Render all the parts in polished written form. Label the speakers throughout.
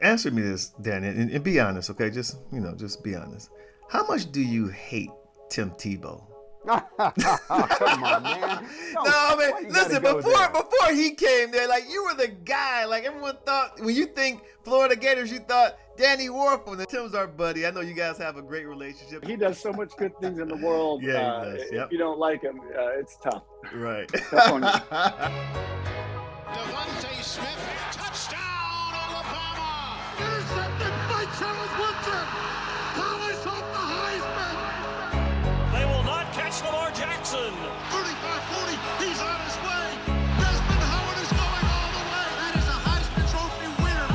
Speaker 1: answer me this, Danny, and be honest, okay? Just be honest. How much do you hate Tim Tebow?
Speaker 2: Come on, man.
Speaker 1: No, man. Listen, before he came there, like, you were the guy. Like, everyone thought, when you think Florida Gators, you thought Danny Wuerffel. And Tim's our buddy. I know you guys have a great relationship.
Speaker 3: He does so much good things in the world.
Speaker 1: Yeah, he does.
Speaker 3: If you don't like him, it's tough.
Speaker 1: Right.
Speaker 3: Tough on you.
Speaker 4: Devontae Smith, touchdown, Alabama! Intercepted by Charles Woodson. Collins off the Heisman.
Speaker 5: They will not catch Lamar Jackson.
Speaker 4: 35-40, he's on his way. Desmond Howard is going all the way. That is a Heisman Trophy winner.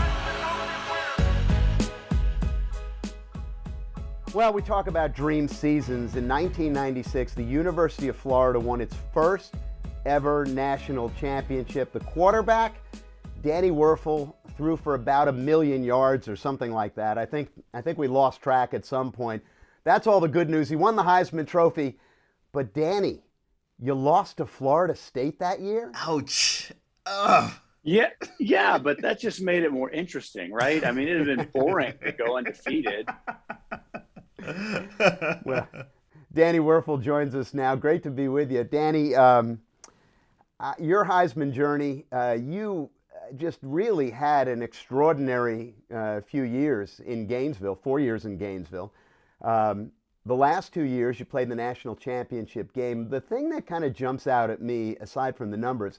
Speaker 2: Well, we talk about dream seasons. In 1996, the University of Florida won its first ever national championship. The quarterback, Danny Wuerffel, threw for about 1 million yards or something like that. I think we lost track at some point. That's all the good news. He won the Heisman Trophy. But Danny, you lost to Florida State that year?
Speaker 1: Ouch. Ugh.
Speaker 3: Yeah, but that just made it more interesting, right? I mean, it would have been boring to go undefeated.
Speaker 2: Well, Danny Wuerffel joins us now. Great to be with you. Danny, your Heisman journey, you just really had an extraordinary few years in Gainesville, 4 years in Gainesville. The last 2 years, you played the national championship game. The thing that kind of jumps out at me, aside from the numbers,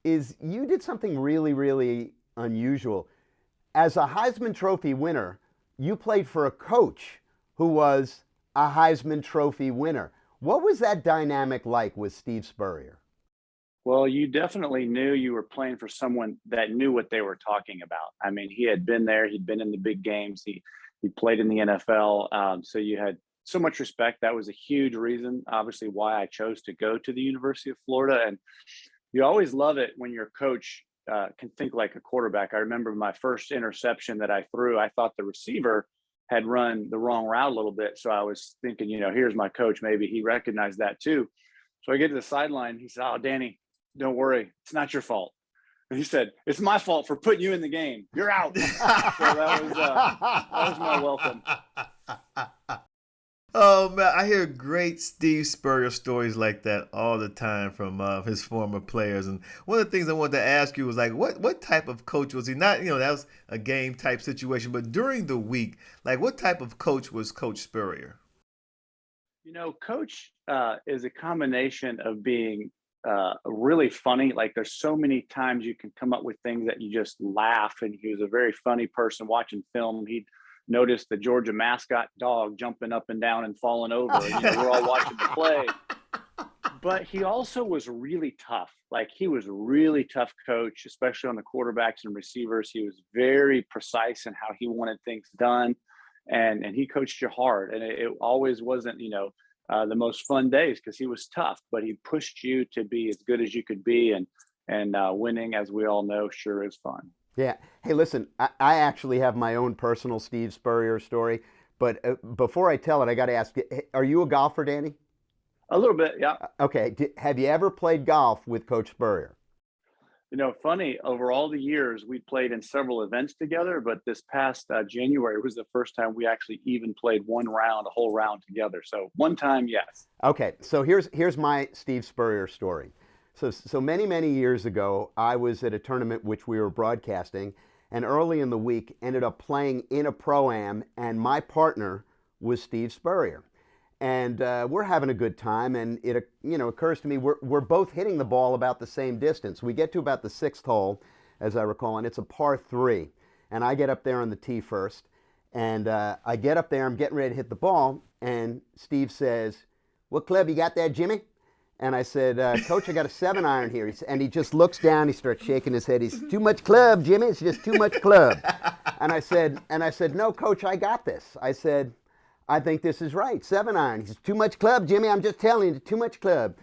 Speaker 2: is you did something really, really unusual. As a Heisman Trophy winner, you played for a coach who was a Heisman Trophy winner. What was that dynamic like with Steve Spurrier?
Speaker 3: Well, you definitely knew you were playing for someone that knew what they were talking about. I mean, he had been there. He'd been in the big games. He played in the NFL. So you had so much respect. That was a huge reason, obviously, why I chose to go to the University of Florida. And you always love it when your coach can think like a quarterback. I remember my first interception that I threw, I thought the receiver had run the wrong route a little bit. So I was thinking, here's my coach. Maybe he recognized that too. So I get to the sideline. He said, "Oh, Danny, don't worry. It's not your fault." And he said, "It's my fault for putting you in the game. You're out." So that was my welcome.
Speaker 1: Oh, man, I hear great Steve Spurrier stories like that all the time from his former players. And one of the things I wanted to ask you was, like, what type of coach was he? Not, that was a game type situation, but during the week, like, what type of coach was Coach Spurrier?
Speaker 3: Coach is a combination of being really funny. Like, there's so many times you can come up with things that you just laugh. And he was a very funny person. Watching film, he'd notice the Georgia mascot dog jumping up and down and falling over. We're all watching the play. But he also was really tough. Like, he was a really tough coach, especially on the quarterbacks and receivers. He was very precise in how he wanted things done. And he coached you hard. And it always wasn't, the most fun days because he was tough, but he pushed you to be as good as you could be. And winning, as we all know, sure is fun.
Speaker 2: Yeah. Hey, listen, I actually have my own personal Steve Spurrier story. But before I tell it, I got to ask, are you a golfer, Danny?
Speaker 3: A little bit, yeah.
Speaker 2: Okay. Have you ever played golf with Coach Spurrier?
Speaker 3: Funny, over all the years, we played in several events together, but this past January was the first time we actually even played a whole round together. So one time, yes.
Speaker 2: Okay, so here's my Steve Spurrier story. So many, many years ago, I was at a tournament which we were broadcasting, and early in the week ended up playing in a Pro-Am, and my partner was Steve Spurrier. And we're having a good time, and it occurs to me we're both hitting the ball about the same distance. We get to about the sixth hole, as I recall, and it's a par 3. And I get up there on the tee first, and I get up there, I'm getting ready to hit the ball, and Steve says, "What club you got there, Jimmy?" And I said, "Coach, I got a 7-iron here." And he just looks down, he starts shaking his head. He's, "Too much club, Jimmy. It's just too much club." And I said, "No, Coach, I got this." I said, "I think this is right. 7-iron. He says, "Too much club, Jimmy. I'm just telling you, too much club."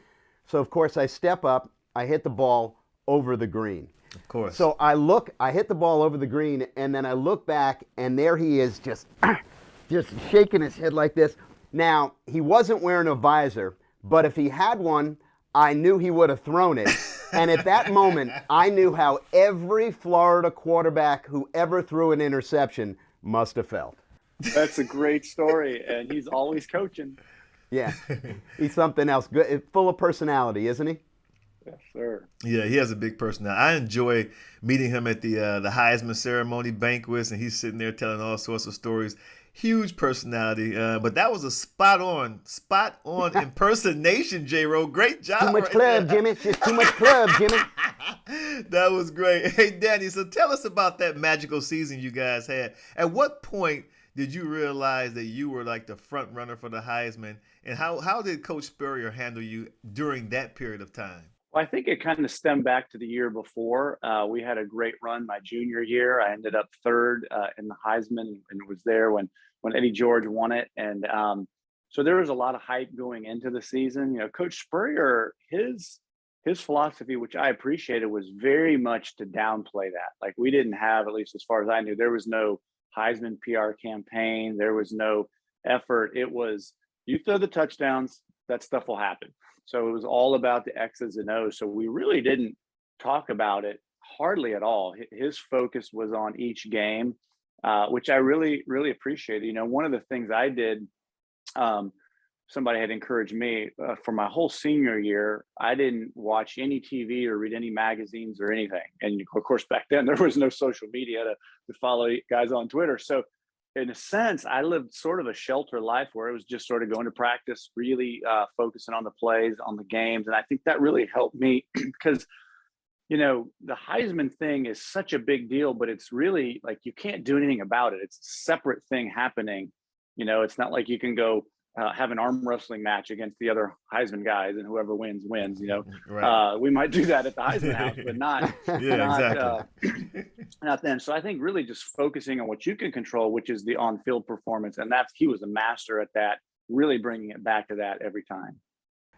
Speaker 2: So, of course, I step up. I hit the ball over the green.
Speaker 1: Of course.
Speaker 2: So I hit the ball over the green, and then I look back, and there he is just shaking his head like this. Now, he wasn't wearing a visor, but if he had one, I knew he would have thrown it. And at that moment, I knew how every Florida quarterback who ever threw an interception must have felt.
Speaker 3: That's a great story, and he's always coaching.
Speaker 2: Yeah, he's something else. Good, full of personality, isn't he?
Speaker 3: Yes, sir.
Speaker 1: Yeah, he has a big personality. I enjoy meeting him at the Heisman ceremony banquets, and he's sitting there telling all sorts of stories. Huge personality, but that was a spot on impersonation, J-Ro. Great job.
Speaker 2: Too much
Speaker 1: right
Speaker 2: club,
Speaker 1: there.
Speaker 2: Jimmy. Just too much club, Jimmy.
Speaker 1: That was great. Hey, Danny, so tell us about that magical season you guys had. At what point did you realize that you were like the front runner for the Heisman, and how did Coach Spurrier handle you during that period of time?
Speaker 3: Well, I think it kind of stemmed back to the year before. We had a great run my junior year. I ended up third in the Heisman and was there when Eddie George won it. And so there was a lot of hype going into the season. You know, Coach Spurrier, his philosophy, which I appreciated, was very much to downplay that. Like, we didn't have, at least as far as I knew, there was no Heisman PR campaign. There was no effort. It was, you throw the touchdowns, that stuff will happen. So it was all about the X's and O's. So we really didn't talk about it hardly at all. His focus was on each game, which I really, really appreciated. You know, one of the things I did, somebody had encouraged me for my whole senior year, I didn't watch any TV or read any magazines or anything. And of course, back then there was no social media to follow guys on Twitter. So in a sense, I lived sort of a shelter life where it was just sort of going to practice, really focusing on the plays, on the games. And I think that really helped me because, you know, the Heisman thing is such a big deal, but it's really like you can't do anything about it. It's a separate thing happening. You know, it's not like you can go have an arm wrestling match against the other Heisman guys and whoever wins, you know. Right. We might do that at the Heisman house, but not, not then. So I think really just focusing on what you can control, which is the on-field performance. And he was a master at that, really bringing it back to that every time.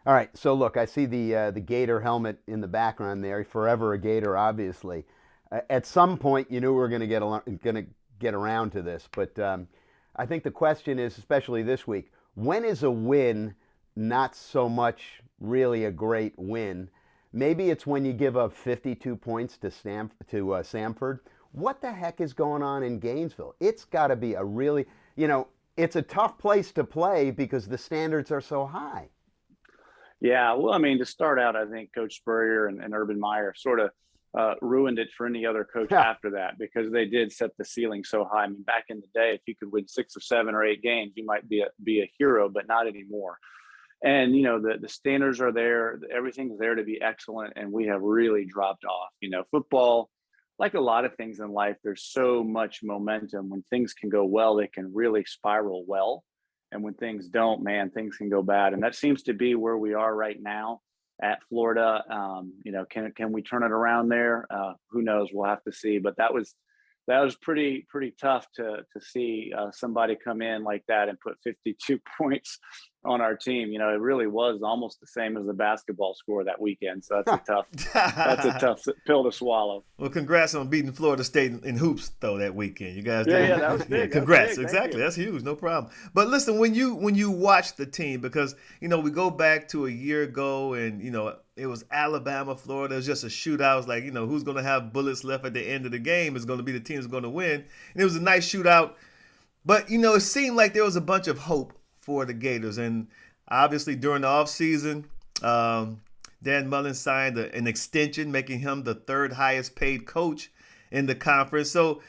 Speaker 2: All right. So look, I see the Gator helmet in the background there. Forever a Gator, obviously. At some point, you knew we were going to get around to this. But I think the question is, especially this week, when is a win not so much really a great win? Maybe it's when you give up 52 points to Samford. What the heck is going on in Gainesville? It's got to be a really, you know, it's a tough place to play because the standards are so high.
Speaker 3: Yeah, well, I mean, to start out, I think Coach Spurrier and Urban Meyer sort of ruined it for any other coach after that, because they did set the ceiling so high. I mean, back in the day, if you could win 6 or 7 or 8 games, you might be a hero, but not anymore. And, you know, the standards are there. Everything's there to be excellent. And we have really dropped off. You know, football, like a lot of things in life, there's so much momentum. When things can go well, they can really spiral well. And when things don't, man, things can go bad. And that seems to be where we are right now at Florida. You know, can we turn it around there? Who knows? We'll have to see. But that was pretty tough to see somebody come in like that and put 52 points on our team. You know, it really was almost the same as the basketball score that weekend. So that's a tough pill to swallow.
Speaker 1: Well, congrats on beating Florida State in hoops though that weekend. You guys did.
Speaker 3: Yeah, that was big.
Speaker 1: Congrats. Exactly. That's huge. No problem. But listen, when you watch the team, because you know we go back to a year ago and you know it was Alabama, Florida. It was just a shootout. It was like, you know, who's going to have bullets left at the end of the game is going to be the team that's going to win. And it was a nice shootout. But, you know, it seemed like there was a bunch of hope for the Gators. And obviously during the offseason, Dan Mullen signed an extension, making him the 3rd highest paid coach in the conference. So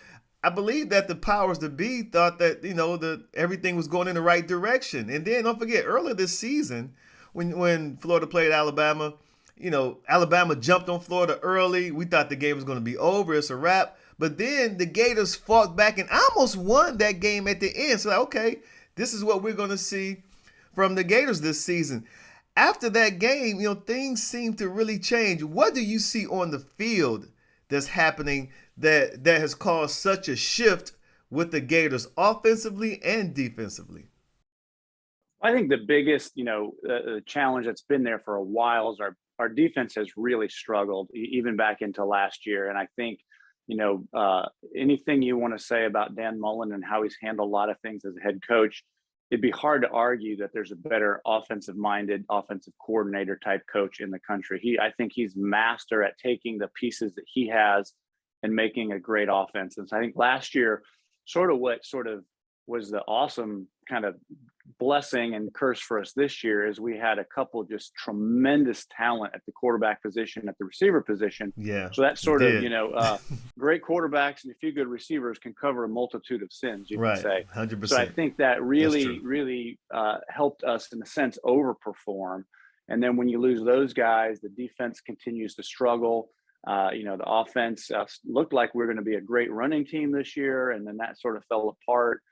Speaker 1: I believe that the powers that be thought that, you know, everything was going in the right direction. And then don't forget, earlier this season, when Florida played Alabama, you know, Alabama jumped on Florida early. We thought the game was going to be over. It's a wrap. But then the Gators fought back and almost won that game at the end. So, okay, this is what we're going to see from the Gators this season. After that game, you know, things seem to really change. What do you see on the field that's happening that has caused such a shift with the Gators offensively and defensively?
Speaker 3: I think the biggest, you know, challenge that's been there for a while is our defense has really struggled even back into last year. And I think, you know, anything you want to say about Dan Mullen and how he's handled a lot of things as a head coach, it'd be hard to argue that there's a better offensive-minded, offensive coordinator type coach in the country. I think he's master at taking the pieces that he has and making a great offense. And so I think last year, what was the awesome kind of blessing and curse for us this year is we had a couple just tremendous talent at the quarterback position, at the receiver position.
Speaker 1: Yeah.
Speaker 3: So that great quarterbacks and a few good receivers can cover a multitude of sins, you
Speaker 1: right.
Speaker 3: can say.
Speaker 1: 100%.
Speaker 3: So I think that really helped us in a sense overperform. And then when you lose those guys, the defense continues to struggle. The offense looked like we're going to be a great running team this year, and then that sort of fell apart.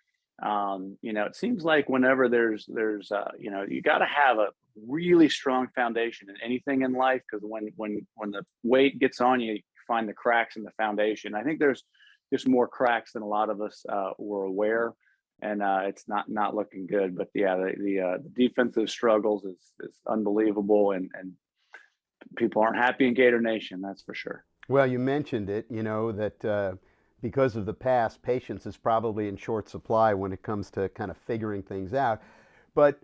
Speaker 3: It seems like whenever there's you got to have a really strong foundation in anything in life, because when the weight gets on you, you find the cracks in the foundation. I think there's just more cracks than a lot of us were aware, and it's not looking good. But the defensive struggles is unbelievable, and people aren't happy in Gator Nation, that's for sure.
Speaker 2: Well, you mentioned it, that because of the past, patience is probably in short supply when it comes to kind of figuring things out. But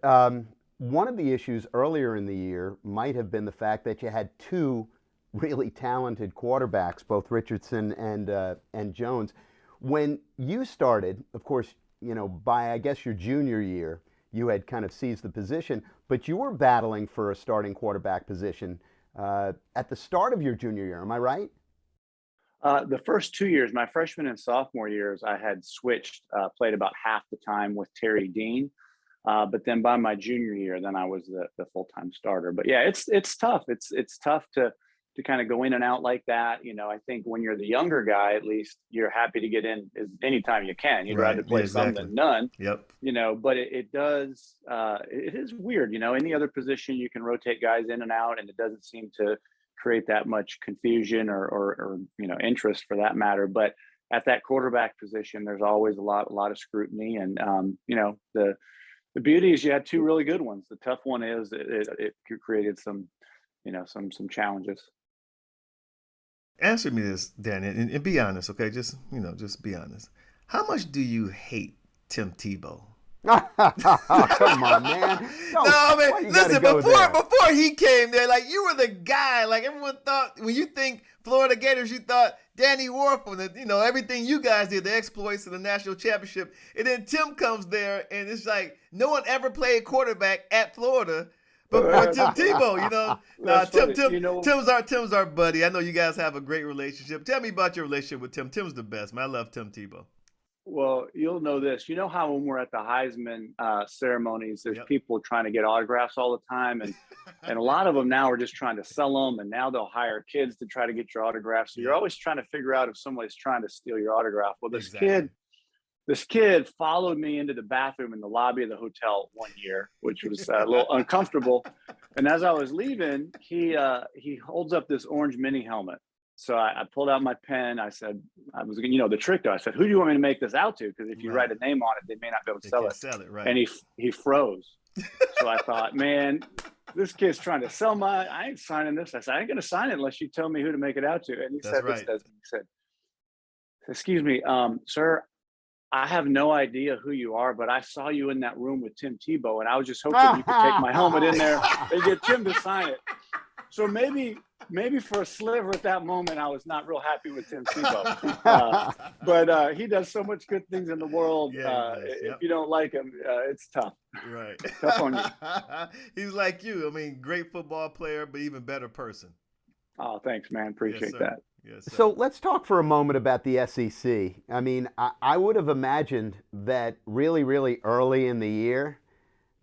Speaker 2: one of the issues earlier in the year might have been the fact that you had two really talented quarterbacks, both Richardson and Jones. When you started, of course, by I guess your junior year, you had kind of seized the position, but you were battling for a starting quarterback position at the start of your junior year. Am I right?
Speaker 3: The first 2 years, my freshman and sophomore years, I had switched, played about half the time with Terry Dean. But then by my junior year, then I was the full-time starter. But yeah, it's tough. It's tough to kind of go in and out like that. I think when you're the younger guy, at least you're happy to get in anytime you can. You'd rather play some than none.
Speaker 1: Yep.
Speaker 3: But it is weird. Any other position you can rotate guys in and out, and it doesn't seem to create that much confusion or interest for that matter. But at that quarterback position, there's always a lot of scrutiny, and the beauty is you had two really good ones. The tough one is it created some challenges.
Speaker 1: Answer me this, Danny, and be honest, okay? Just be honest. How much do you hate Tim Tebow?
Speaker 2: Come on, man.
Speaker 1: Listen, before he came there, like, you were the guy. Like, everyone thought, when you think Florida Gators, you thought Danny Wuerffel, and everything you guys did, the exploits of the national championship. And then Tim comes there, and it's like no one ever played quarterback at Florida before Tim Tebow. Tim's our buddy. I know you guys have a great relationship. Tell me about your relationship with Tim. Tim's the best, man. I love Tim Tebow.
Speaker 3: Well, you'll know this. You know how when we're at the Heisman ceremonies, there's people trying to get autographs all the time, and a lot of them now are just trying to sell them, and now they'll hire kids to try to get your autograph. So you're always trying to figure out if somebody's trying to steal your autograph. Well, this kid followed me into the bathroom in the lobby of the hotel one year, which was a little uncomfortable. And as I was leaving, he holds up this orange mini helmet. So I pulled out my pen. I said, the trick though. I said, who do you want me to make this out to? Because if you write a name on it, they may not be able to sell it.
Speaker 1: Right.
Speaker 3: And he froze. So I thought, man, this kid's trying to sell I ain't signing this. I said, I ain't going to sign it unless you tell me who to make it out to. And he said, excuse me, sir, I have no idea who you are, but I saw you in that room with Tim Tebow, and I was just hoping you could take my helmet in there and get Tim to sign it. So maybe for a sliver at that moment, I was not real happy with Tim Tebow. But he does so much good things in the world. If you don't like him, it's tough.
Speaker 1: Right.
Speaker 3: Tough on you.
Speaker 1: He's like you. I mean, great football player, but even better person.
Speaker 3: Oh, thanks, man. Appreciate that.
Speaker 1: Yes,
Speaker 2: so let's talk for a moment about the SEC. I mean, I would have imagined that really, really early in the year,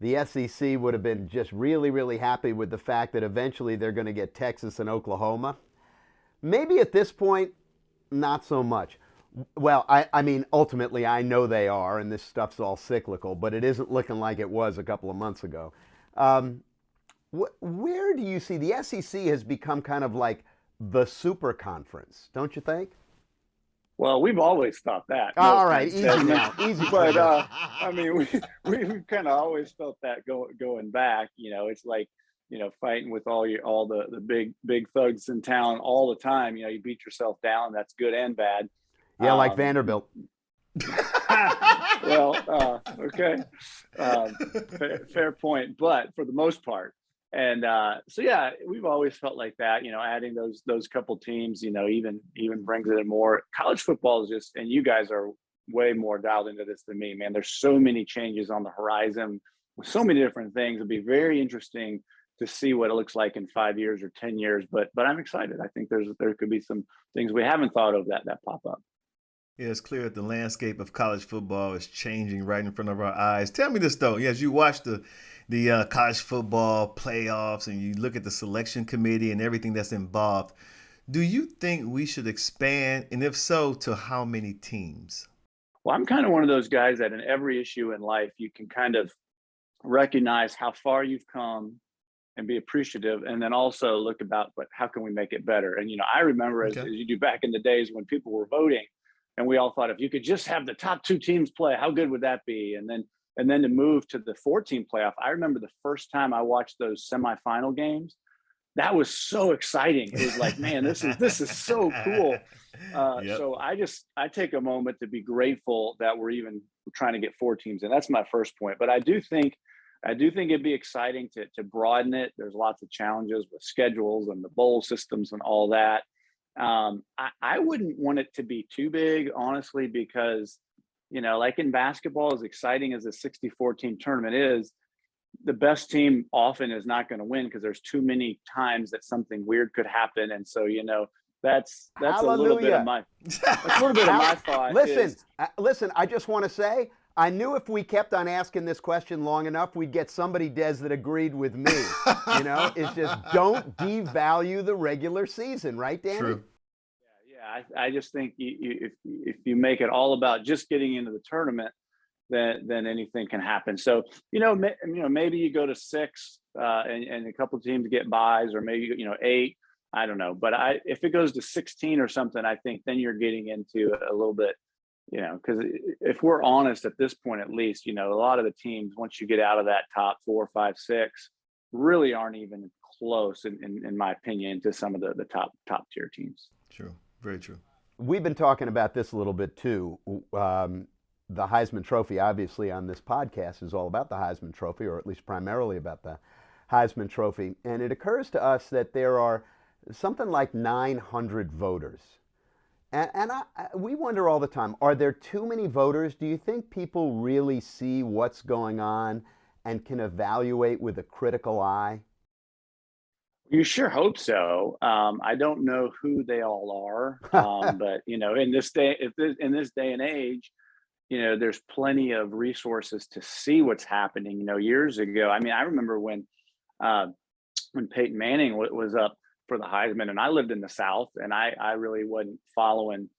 Speaker 2: the SEC would have been just really, really happy with the fact that eventually they're going to get Texas and Oklahoma. Maybe at this point, not so much. Well, I mean, ultimately, I know they are, and this stuff's all cyclical, but it isn't looking like it was a couple of months ago. Where do you see the SEC has become kind of like the super conference, don't you think?
Speaker 3: Well, we've always thought that.
Speaker 2: All right, easy now. Easy.
Speaker 3: But, I mean, we've kind of always felt that going back. It's like, fighting with all the big thugs in town all the time. You beat yourself down. That's good and bad.
Speaker 2: Yeah, like Vanderbilt.
Speaker 3: Okay. Fair point. But for the most part, and so yeah, we've always felt like that. Adding those couple teams, even brings it in more. College football is just, and you guys are way more dialed into this than me, man. There's so many changes on the horizon with so many different things. It'd be very interesting to see what it looks like in 5 years or 10 years. But I'm excited. I think there could be some things we haven't thought of that pop up.
Speaker 1: Yeah, it's clear that the landscape of college football is changing right in front of our eyes. Tell me this though, as you watch the college football playoffs and you look at the selection committee and everything that's involved, do you think we should expand, and if so, to how many teams?
Speaker 3: Well, I'm kind of one of those guys that in every issue in life, you can kind of recognize how far you've come and be appreciative, and then also look about, but how can we make it better? And I remember as you do back in the days when people were voting, and we all thought if you could just have the top two teams play, how good would that be? And then to move to the 4-team playoff. I remember the first time I watched those semifinal games. That was so exciting. It was like, man, this is so cool.
Speaker 1: Yep.
Speaker 3: So I take a moment to be grateful that we're even trying to get 4 teams, and that's my first point. But I do think it'd be exciting to broaden it. There's lots of challenges with schedules and the bowl systems and all that. I wouldn't want it to be too big, honestly, because, like in basketball, as exciting as a 64-team tournament is, the best team often is not going to win because there's too many times that something weird could happen. And so, that's a little bit of my thought.
Speaker 2: Listen, I just want to say, I knew if we kept on asking this question long enough, we'd get somebody, Des, that agreed with me. It's just don't devalue the regular season, right, Danny?
Speaker 1: True.
Speaker 3: Yeah. I just think if you make it all about just getting into the tournament, then anything can happen. So maybe you go to 6 and a couple of teams get buys, or maybe 8. I don't know, but if it goes to 16 or something, I think then you're getting into a little bit. Because if we're honest at this point, at least, a lot of the teams, once you get out of that top 4, 5, 6, really aren't even close, in my opinion, to some of the top tier teams.
Speaker 1: True. Very true.
Speaker 2: We've been talking about this a little bit too. The Heisman Trophy, obviously, on this podcast is all about the Heisman Trophy, or at least primarily about the Heisman Trophy. And it occurs to us that there are something like 900 voters. And we wonder all the time, are there too many voters? Do you think people really see what's going on and can evaluate with a critical eye?
Speaker 3: You sure hope so. I don't know who they all are, but in this day and age, there's plenty of resources to see what's happening. Years ago, I remember when Peyton Manning was up for the Heisman, and I lived in the South, and I really wasn't following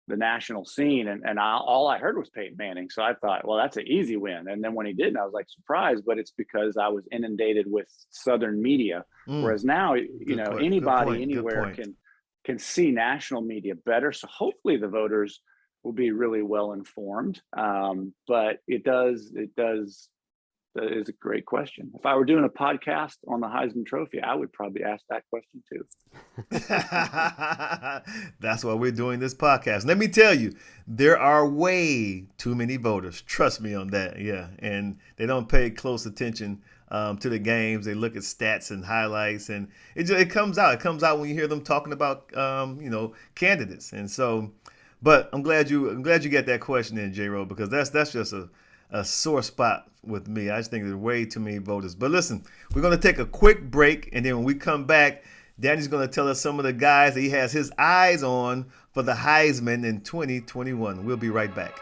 Speaker 3: the national scene, and all I heard was Peyton Manning. So I thought, well, that's an easy win. And then when he didn't, I was like surprised, but it's because I was inundated with Southern media. Whereas now, anybody anywhere can see national media better. So hopefully the voters will be really well informed. But that is a great question. If I were doing a podcast on the Heisman Trophy, I would probably ask that question too.
Speaker 1: That's why we're doing this podcast. Let me tell you, there are way too many voters. Trust me on that. Yeah. And they don't pay close attention to the games. They look at stats and highlights, and it comes out. It comes out when you hear them talking about, candidates. And so, but I'm glad you get that question in, J-Ro, because that's just a sore spot with me. I just think there's way too many voters. But listen, we're going to take a quick break, and then when we come back, Danny's going to tell us some of the guys that he has his eyes on for the Heisman in 2021. We'll be right back.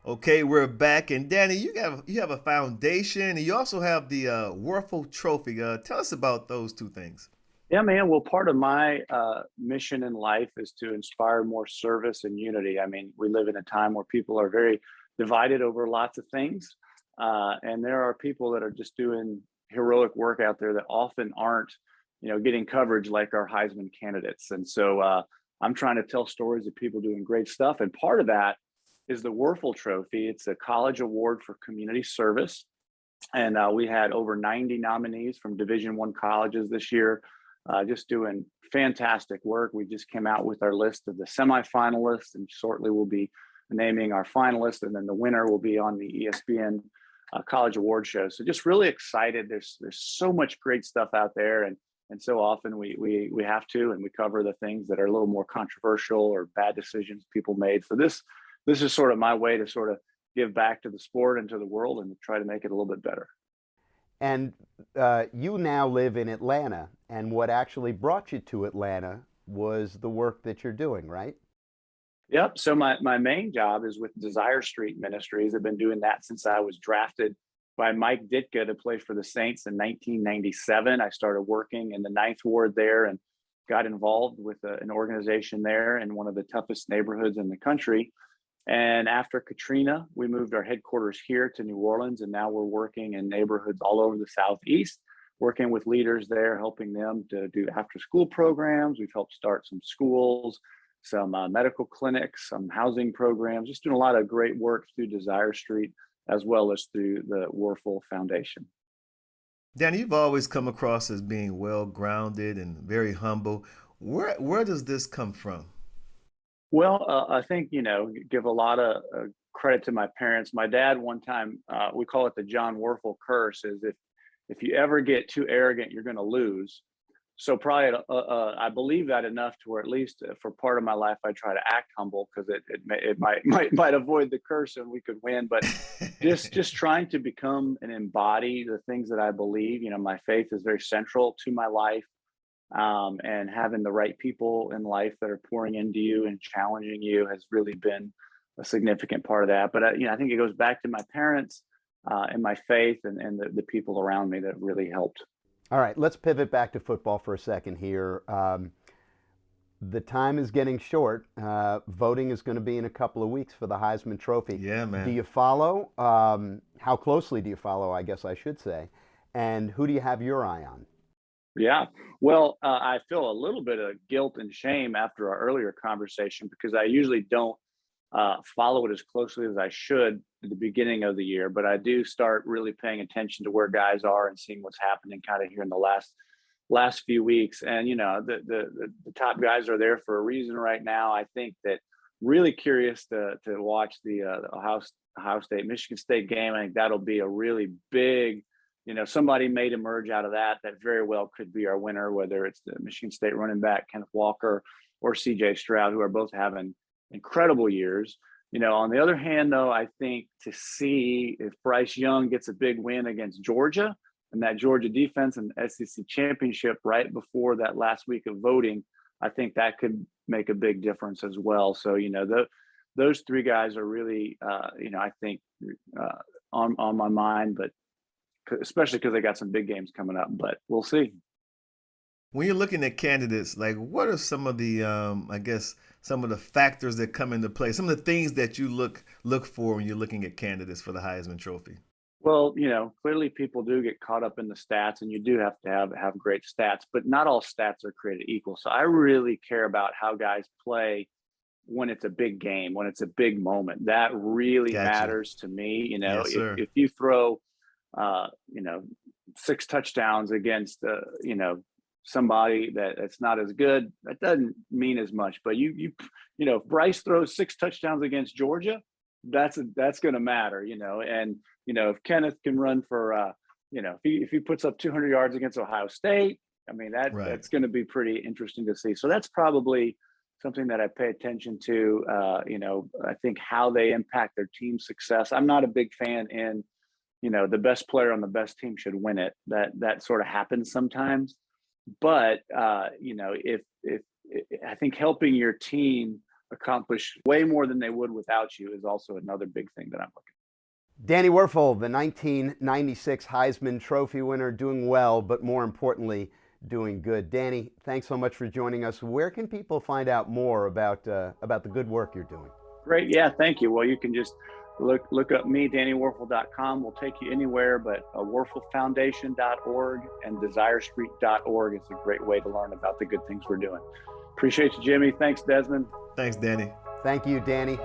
Speaker 1: Okay, we're back, and Danny, you have a foundation, and you also have the Wuerffel Trophy. Tell us about those two things.
Speaker 3: Yeah, man. Well, part of my mission in life is to inspire more service and unity. We live in a time where people are very divided over lots of things. And there are people that are just doing heroic work out there that often aren't, getting coverage like our Heisman candidates. And so I'm trying to tell stories of people doing great stuff. And part of that is the Wuerffel Trophy. It's a college award for community service. And we had over 90 nominees from Division I colleges this year. just doing fantastic work. We just came out with our list of the semifinalists, and shortly we'll be naming our finalists, and then the winner will be on the ESPN College Award show. So just really excited. There's so much great stuff out there, and so often we have to, and we cover the things that are a little more controversial or bad decisions people made. So this is sort of my way to sort of give back to the sport and to the world and try to make it a little bit better.
Speaker 2: And you now live in Atlanta, and what actually brought you to Atlanta was the work that you're doing, right?
Speaker 3: Yep. So my main job is with Desire Street Ministries. I've been doing that since I was drafted by Mike Ditka to play for the Saints in 1997. I started working in the 9th Ward there and got involved with an organization there in one of the toughest neighborhoods in the country. And after Katrina, we moved our headquarters here to New Orleans, and now we're working in neighborhoods all over the Southeast, working with leaders there, helping them to do after-school programs. We've helped start some schools, some medical clinics, some housing programs, just doing a lot of great work through Desire Street, as well as through the Wuerffel Foundation.
Speaker 1: Danny, you've always come across as being well-grounded and very humble. Where does this come from?
Speaker 3: Well, I think, give a lot of credit to my parents. My dad, one time, we call it the John Wuerffel curse, is if you ever get too arrogant, you're going to lose. So probably I believe that enough to where at least for part of my life, I try to act humble, because it might avoid the curse and we could win. But just trying to become and embody the things that I believe. My faith is very central to my life. And having the right people in life that are pouring into you and challenging you has really been a significant part of that. But I think it goes back to my parents and my faith and the people around me that really helped.
Speaker 2: All right, let's pivot back to football for a second here. The time is getting short. Voting is going to be in a couple of weeks for the Heisman Trophy.
Speaker 1: Yeah, man.
Speaker 2: Do you follow? How closely do you follow, I guess I should say? And who do you have your eye on?
Speaker 3: Yeah, well, I feel a little bit of guilt and shame after our earlier conversation, because I usually don't follow it as closely as I should at the beginning of the year, but I do start really paying attention to where guys are and seeing what's happening kind of here in the last few weeks. And the top guys are there for a reason right now. I think that really curious to watch the Ohio State Michigan State game. I think that'll be a really big. Somebody may emerge out of that very well could be our winner, whether it's the Michigan State running back, Kenneth Walker, or CJ Stroud, who are both having incredible years. On the other hand, though, I think to see if Bryce Young gets a big win against Georgia, and that Georgia defense and SEC championship right before that last week of voting, I think that could make a big difference as well. So, those three guys are really, I think on my mind, but especially because they got some big games coming up, but we'll see.
Speaker 1: When you're looking at candidates, like what are some of the, some of the factors that come into play, some of the things that you look for when you're looking at candidates for the Heisman Trophy?
Speaker 3: Well, clearly people do get caught up in the stats, and you do have to have great stats, but not all stats are created equal. So I really care about how guys play when it's a big game, when it's a big moment. That really matters to me.
Speaker 1: Yes,
Speaker 3: if you throw 6 touchdowns against somebody that's not as good, that doesn't mean as much. But if Bryce throws 6 touchdowns against Georgia, that's going to matter. And if Kenneth can run for if he puts up 200 yards against Ohio State, I mean that's going to be pretty interesting to see. So that's probably something that I pay attention to. I think how they impact their team's success. I'm not a big fan in the best player on the best team should win it. That sort of happens sometimes. But, if I think helping your team accomplish way more than they would without you is also another big thing that I'm looking at.
Speaker 2: Danny Wuerffel, the 1996 Heisman Trophy winner, doing well, but more importantly, doing good. Danny, thanks so much for joining us. Where can people find out more about the good work you're doing?
Speaker 3: Great. Yeah, thank you. Well, you can just look up me, DannyWuerffel.com. We'll take you anywhere, but WuerffelFoundation.org and DesireStreet.org is a great way to learn about the good things we're doing. Appreciate you, Jimmy. Thanks, Desmond.
Speaker 1: Thanks, Danny.
Speaker 2: Thank you, Danny.